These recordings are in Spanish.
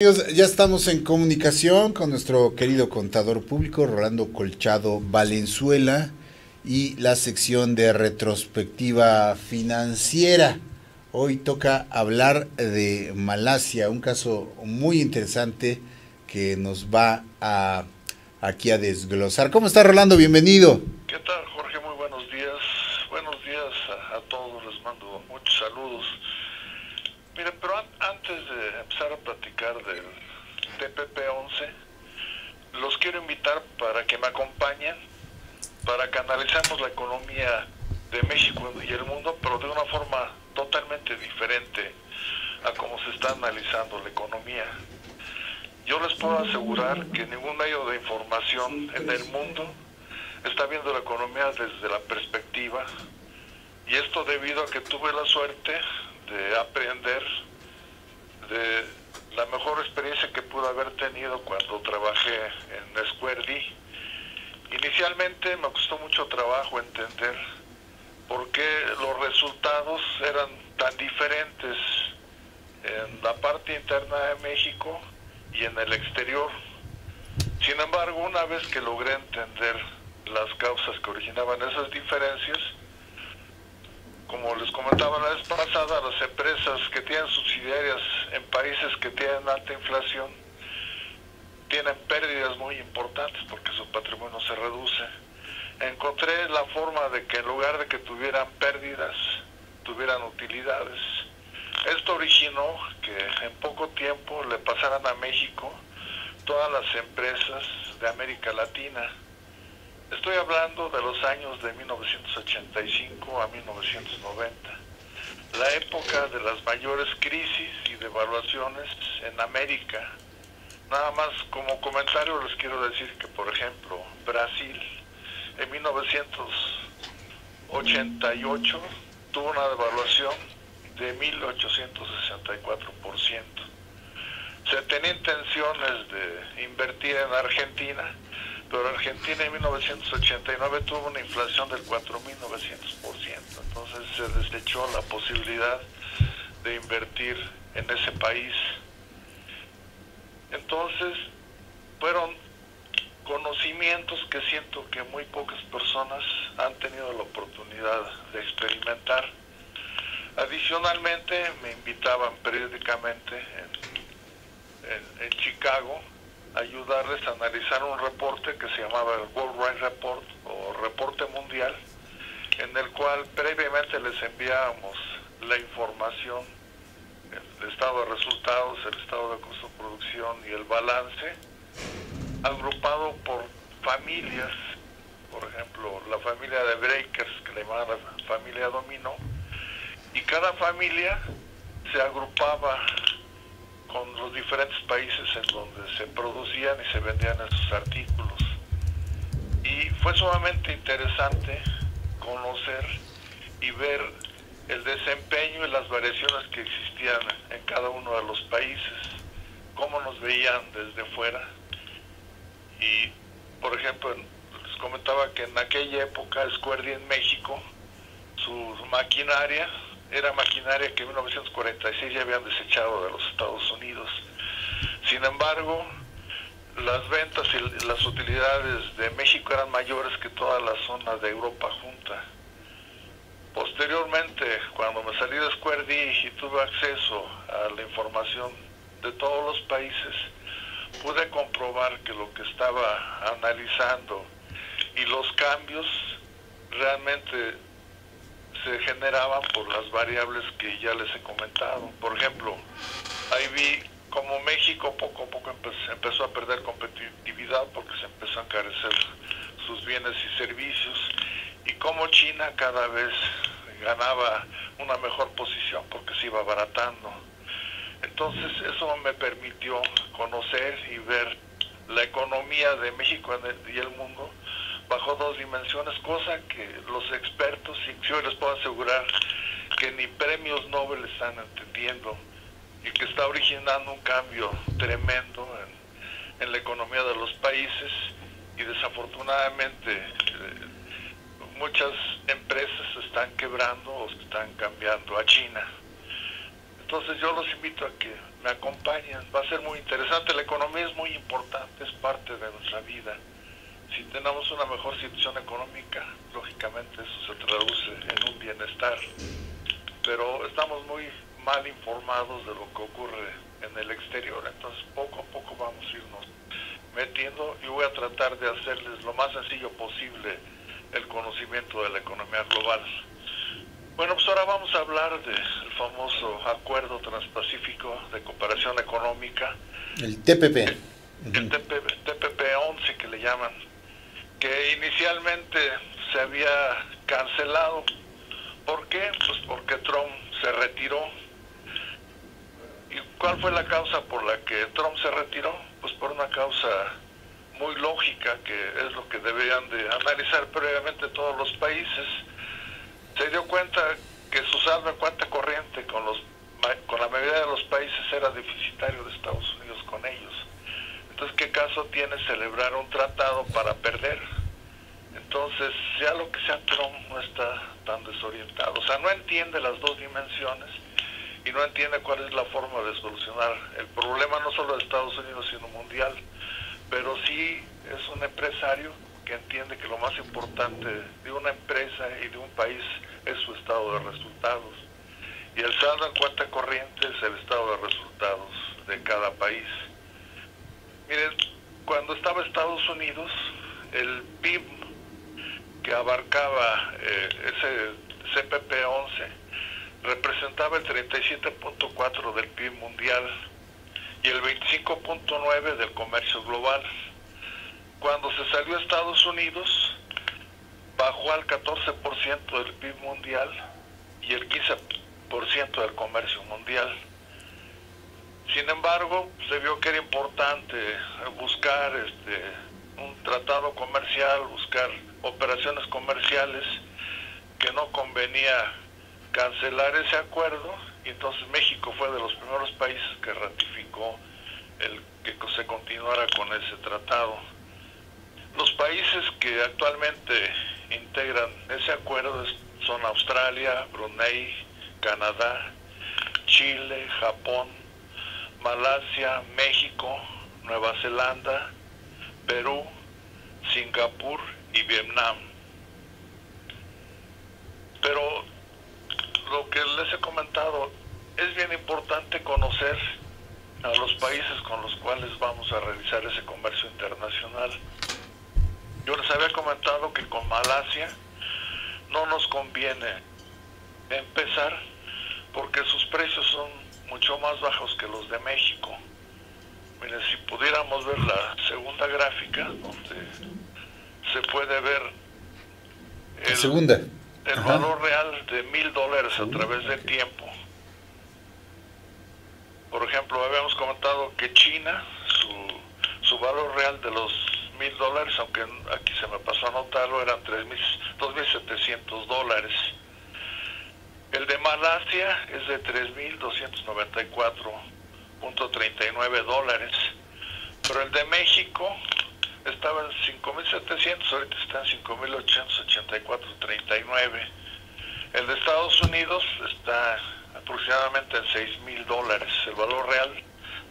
Amigos, ya estamos en comunicación con nuestro querido contador público, Rolando Colchado Valenzuela, y la sección de retrospectiva financiera. Hoy toca hablar de Malasia, un caso muy interesante que nos va aquí a desglosar. ¿Cómo está, Rolando? Bienvenido. ¿Qué tal, Jorge? Muy buenos días. Buenos días a todos. Les mando muchos saludos. Mire, pero antes de empezar a platicar del TPP-11, los quiero invitar para que me acompañen, para que analicemos la economía de México y el mundo, pero de una forma totalmente diferente a cómo se está analizando la economía. Yo les puedo asegurar que ningún medio de información en el mundo está viendo la economía desde la perspectiva, y esto debido a que tuve la suerte de aprender de la mejor experiencia que pude haber tenido cuando trabajé en Square D. Inicialmente me costó mucho trabajo entender por qué los resultados eran tan diferentes en la parte interna de México y en el exterior. Sin embargo, una vez que logré entender las causas que originaban esas diferencias, como les comentaba la vez pasada, las empresas que tienen subsidiarias en países que tienen alta inflación tienen pérdidas muy importantes porque su patrimonio se reduce. Encontré la forma de que en lugar de que tuvieran pérdidas, tuvieran utilidades. Esto originó que en poco tiempo le pasaran a México todas las empresas de América Latina. Estoy hablando de los años de 1985 a 1990, la época de las mayores crisis y devaluaciones en América. Nada más como comentario les quiero decir que, por ejemplo, Brasil en 1988 tuvo una devaluación de 1864%. Se tenía intenciones de invertir en Argentina, pero Argentina en 1989 tuvo una inflación del 4.900%. Entonces se desechó la posibilidad de invertir en ese país. Entonces fueron conocimientos que siento que muy pocas personas han tenido la oportunidad de experimentar. Adicionalmente me invitaban periódicamente en Chicago a ayudarles a analizar un reporte que se llamaba el Worldwide Report o Reporte Mundial, en el cual previamente les enviábamos la información, el estado de resultados, el estado de costo de producción y el balance, agrupado por familias. Por ejemplo, la familia de Breakers, que le llamaban la familia Dominó, y cada familia se agrupaba con los diferentes países en donde se producían y se vendían esos artículos. Y fue sumamente interesante conocer y ver el desempeño y las variaciones que existían en cada uno de los países, cómo nos veían desde fuera. Y, por ejemplo, les comentaba que en aquella época Square D en México, su maquinaria era maquinaria que en 1946 ya habían desechado de los Estados Unidos. Sin embargo, las ventas y las utilidades de México eran mayores que toda la zona de Europa junta. Posteriormente, cuando me salí de Square D y tuve acceso a la información de todos los países, pude comprobar que lo que estaba analizando y los cambios realmente se generaban por las variables que ya les he comentado. Por ejemplo, ahí vi como México poco a poco empezó a perder competitividad porque se empezó a encarecer sus bienes y servicios, y como China cada vez ganaba una mejor posición porque se iba abaratando. Entonces eso me permitió conocer y ver la economía de México y el mundo bajo dos dimensiones, cosa que los expertos, y yo les puedo asegurar que ni premios Nobel están entendiendo, y que está originando un cambio tremendo en la economía de los países, y desafortunadamente muchas empresas se están quebrando o se están cambiando a China. Entonces yo los invito a que me acompañen. Va a ser muy interesante. La economía es muy importante, es parte de nuestra vida. Si tenemos una mejor situación económica, lógicamente eso se traduce en un bienestar. Pero estamos muy mal informados de lo que ocurre en el exterior, entonces poco a poco vamos a irnos metiendo y voy a tratar de hacerles lo más sencillo posible el conocimiento de la economía global. Bueno, pues ahora vamos a hablar del famoso Acuerdo Transpacífico de Cooperación Económica. El TPP. El TPP-11 que le llaman, que inicialmente se había cancelado. ¿Por qué? Pues porque Trump se retiró. ¿Y cuál fue la causa por la que Trump se retiró? Pues por una causa muy lógica, que es lo que deberían de analizar previamente todos los países. Se dio cuenta que su saldo en cuenta corriente con la mayoría de los países era deficitario de Estados Unidos con ellos. Entonces, ¿qué caso tiene celebrar un tratado para perder? Entonces, ya lo que sea Trump no está tan desorientado. O sea, no entiende las dos dimensiones y no entiende cuál es la forma de solucionar el problema, no solo de Estados Unidos, sino mundial. Pero sí es un empresario que entiende que lo más importante de una empresa y de un país es su estado de resultados. Y el saldo en cuenta corriente es el estado de resultados de cada país. Miren, cuando estaba Estados Unidos, el PIB que abarcaba ese CPP-11 representaba el 37.4 del PIB mundial y el 25.9 del comercio global. Cuando se salió a Estados Unidos, bajó al 14% del PIB mundial y el 15% del comercio mundial. Sin embargo, se vio que era importante buscar un tratado comercial, buscar operaciones comerciales, que no convenía cancelar ese acuerdo, y entonces México fue de los primeros países que ratificó que se continuara con ese tratado. Los países que actualmente integran ese acuerdo son Australia, Brunei, Canadá, Chile, Japón, Malasia, México, Nueva Zelanda, Perú, Singapur y Vietnam. Pero lo que les he comentado, es bien importante conocer a los países con los cuales vamos a realizar ese comercio internacional. Yo les había comentado que con Malasia no nos conviene empezar porque sus precios son mucho más bajos que los de México. Miren, si pudiéramos ver la segunda gráfica, donde se puede ver el valor real de $1,000 a través del tiempo. Por ejemplo, habíamos comentado que China, su valor real de los $1,000, aunque aquí se me pasó a anotarlo, eran $2,700. El de Malasia es de $3,294.39, pero el de México estaba en 5,700, ahorita está en 5,884.39. El de Estados Unidos está aproximadamente en $6,000, el valor real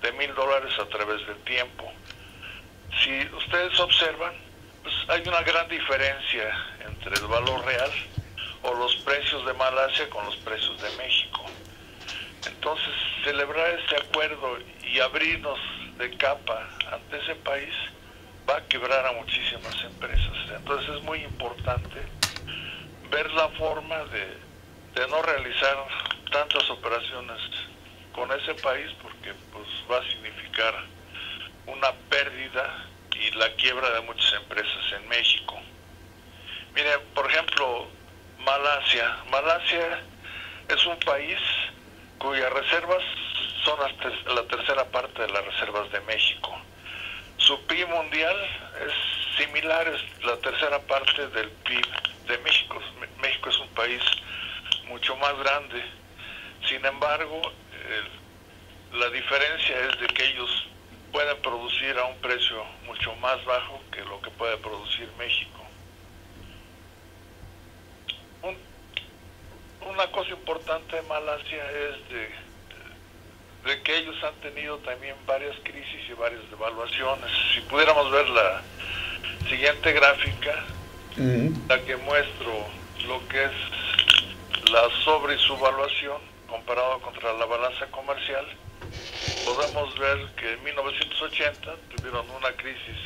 de $1,000 a través del tiempo. Si ustedes observan, pues hay una gran diferencia entre el valor real o los precios de Malasia con los precios de México. Entonces, celebrar este acuerdo y abrirnos de capa ante ese país va a quebrar a muchísimas empresas. Entonces es muy importante ver la forma de no realizar tantas operaciones con ese país, porque pues va a significar una pérdida y la quiebra de muchas empresas en México. Miren, por ejemplo, Malasia es un país cuyas reservas son la tercera parte de las reservas de México. Su PIB mundial es similar, es la tercera parte del PIB de México. México es un país mucho más grande. Sin embargo, la diferencia es de que ellos pueden producir a un precio mucho más bajo que lo que puede producir México. Una cosa importante de Malasia es de de que ellos han tenido también varias crisis y varias devaluaciones. Si pudiéramos ver la siguiente gráfica, la que muestro lo que es la sobre y subvaluación comparado contra la balanza comercial, podemos ver que en 1980 tuvieron una crisis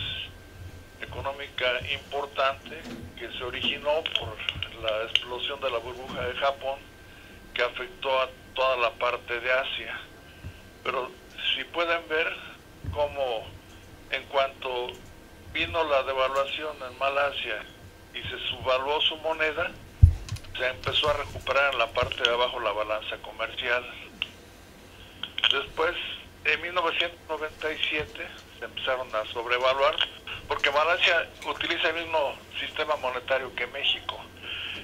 económica importante que se originó por la explosión de la burbuja de Japón, que afectó a toda la parte de Asia. Pero si pueden ver cómo en cuanto vino la devaluación en Malasia y se subvaluó su moneda, se empezó a recuperar en la parte de abajo la balanza comercial. Después, en 1997, se empezaron a sobrevaluar, porque Malasia utiliza el mismo sistema monetario que México,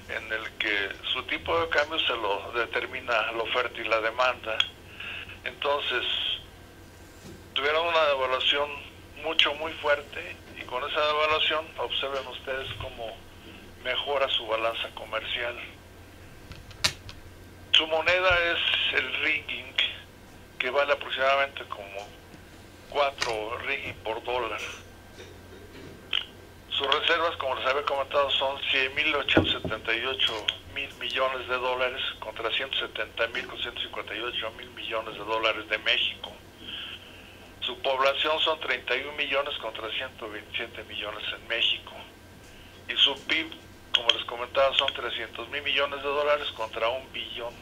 en el que su tipo de cambio se lo determina la oferta y la demanda. Entonces, tuvieron una devaluación muy fuerte, y con esa devaluación observen ustedes cómo mejora su balanza comercial. Su moneda es el ringgit, que vale aproximadamente como 4 ringgit por dólar. Sus reservas, como les había comentado, son 100.878.000 millones de dólares contra 170.158.000 millones de dólares de México. Su población son 31 millones contra 127 millones en México. Y su PIB, como les comentaba, son 300.000 millones de dólares contra 1 billón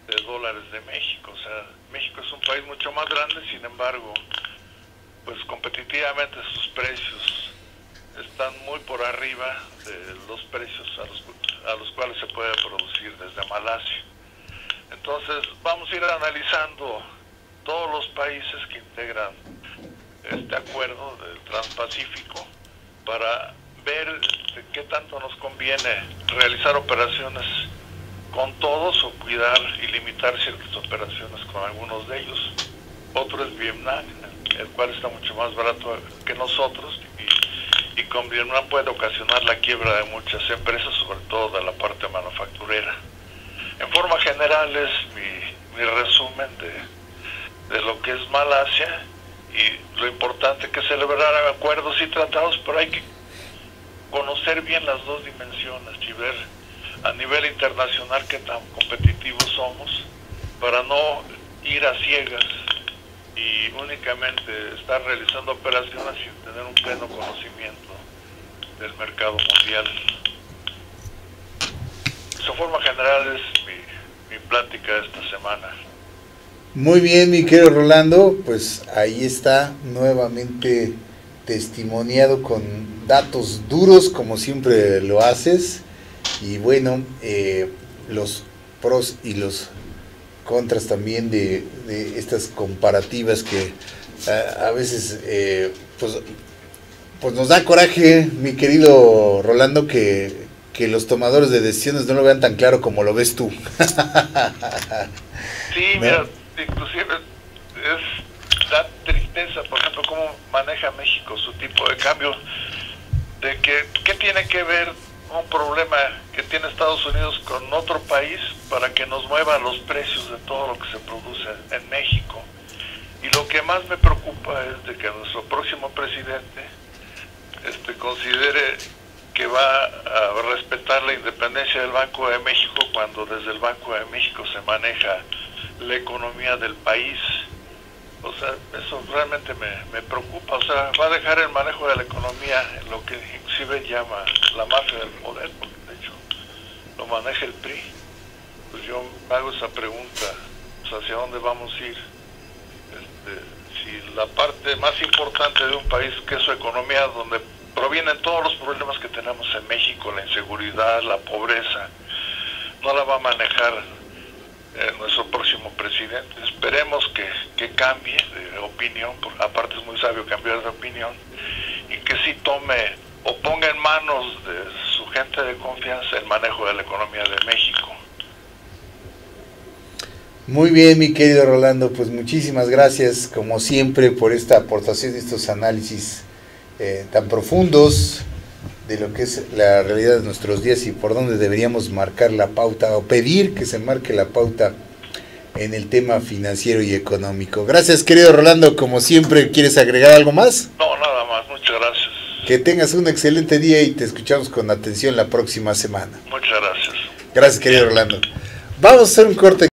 de dólares de México. O sea, México es un país mucho más grande, sin embargo, pues competitivamente sus precios están muy por arriba de los precios a los cuales se puede producir desde Malasia. Entonces vamos a ir analizando todos los países que integran este acuerdo del Transpacífico para ver de qué tanto nos conviene realizar operaciones con todos o cuidar y limitar ciertas operaciones con algunos de ellos. Otro es Vietnam, el cual está mucho más barato que nosotros, y con Vietnam puede ocasionar la quiebra de muchas empresas, sobre todo de la parte manufacturera. En forma general es mi resumen de lo que es Malasia y lo importante que es celebrar acuerdos y tratados, pero hay que conocer bien las dos dimensiones y ver a nivel internacional qué tan competitivos somos para no ir a ciegas y únicamente estar realizando operaciones sin tener un pleno conocimiento del mercado mundial. De forma general es mi plática de esta semana. Muy bien, mi querido Rolando, pues ahí está nuevamente testimoniado con datos duros, como siempre lo haces, y bueno, los pros y los contras también de estas comparativas que a veces pues nos da coraje, mi querido Rolando, que los tomadores de decisiones no lo vean tan claro como lo ves tú. Sí, ¿no? Mira, inclusive da tristeza, por ejemplo, cómo maneja México su tipo de cambio, de que qué tiene que ver un problema que tiene Estados Unidos con otro país para que nos muevan los precios de todo lo que se produce en México. Y lo que más me preocupa es de que nuestro próximo presidente considere que va a respetar la independencia del Banco de México, cuando desde el Banco de México se maneja la economía del país. O sea, eso realmente me preocupa. O sea, va a dejar el manejo de la economía en lo que inclusive llama la mafia del poder, porque de hecho lo maneja el PRI. Pues yo hago esa pregunta, pues, ¿hacia dónde vamos a ir? Si la parte más importante de un país, que es su economía, donde provienen todos los problemas que tenemos en México, la inseguridad, la pobreza, no la va a manejar nuestro próximo presidente. Esperemos que cambie de opinión, porque aparte es muy sabio cambiar de opinión, y que sí tome o ponga en manos de su gente de confianza el manejo de la economía de México. Muy bien, mi querido Rolando, pues muchísimas gracias como siempre por esta aportación y estos análisis tan profundos de lo que es la realidad de nuestros días y por dónde deberíamos marcar la pauta o pedir que se marque la pauta en el tema financiero y económico. Gracias, querido Rolando, como siempre. ¿Quieres agregar algo más? No, nada más, muchas gracias. Que tengas un excelente día y te escuchamos con atención la próxima semana. Muchas gracias. Gracias, querido Rolando. Vamos a hacer un corte.